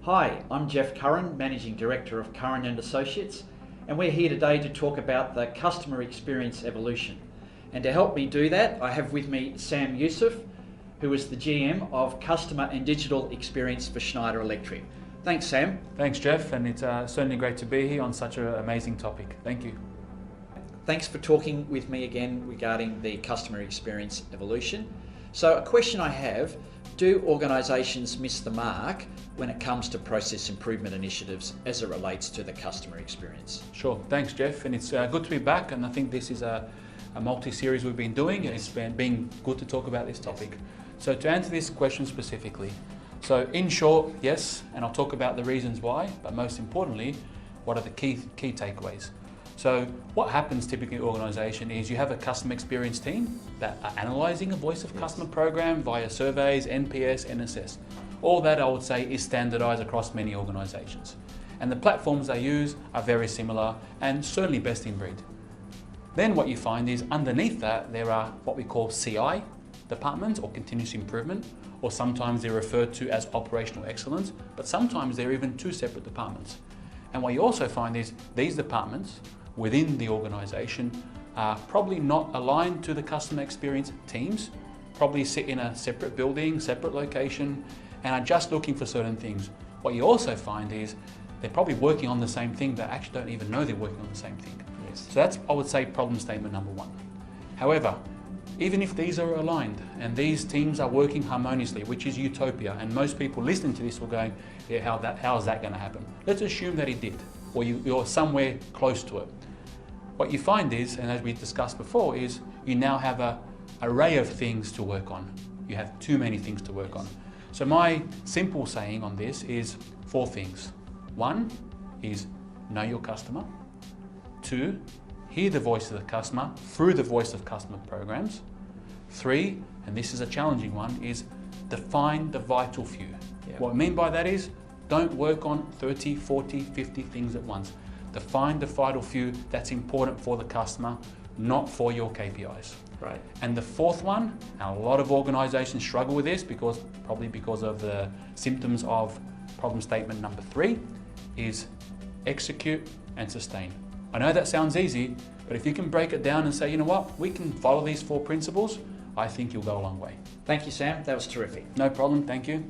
Hi, I'm Jeff Curran, Managing Director of Curran & Associates, and we're here today to talk about the customer experience evolution. And to help me do that, I have with me Sam Youssif, who is the GM of Customer and Digital Experience for Schneider Electric. Thanks, Sam. Thanks, Jeff, and it's certainly great to be here on such an amazing topic. Thank you. Thanks for talking with me again regarding the customer experience evolution. So a question I have, do organisations miss the mark when it comes to process improvement initiatives as it relates to the customer experience? Sure, thanks, Jeff, and it's good to be back, and I think this is a multi-series we've been doing, and it's been good to talk about this topic. So to answer this question specifically, so in short, yes, and I'll talk about the reasons why, but most importantly, what are the key takeaways? So what happens typically in an organisation is you have a customer experience team that are analysing a voice of customer program via surveys, NPS, NSS. All that I would say is standardised across many organisations. And the platforms they use are very similar and certainly best in breed. Then what you find is underneath that there are what we call CI departments or continuous improvement, or sometimes they're referred to as operational excellence, but sometimes they're even two separate departments. And what you also find is these departments within the organisation are probably not aligned to the customer experience teams, probably sit in a separate building, separate location, and are just looking for certain things. What you also find is they're probably working on the same thing, but actually don't even know they're working on the same thing. Yes. So that's, I would say, problem statement number one. However, even if these are aligned and these teams are working harmoniously, which is utopia, and most people listening to this will go, yeah, how is that going to happen? Let's assume that it did, or you're somewhere close to it. What you find is, and as we discussed before, is you now have an array of things to work on. You have too many things to work on. So my simple saying on this is four things. One is know your customer. Two, hear the voice of the customer through the voice of customer programs. Three, and this is a challenging one, is define the vital few. Yeah. What I mean by that is don't work on 30, 40, 50 things at once. Define the vital few that's important for the customer, not for your KPIs. Right. And the fourth one, and a lot of organisations struggle with this probably because of the symptoms of problem statement number 3, is execute and sustain. I know that sounds easy, but if you can break it down and say, you know what, we can follow these 4 principles, I think you'll go a long way. Thank you, Sam. That was terrific. No problem, thank you.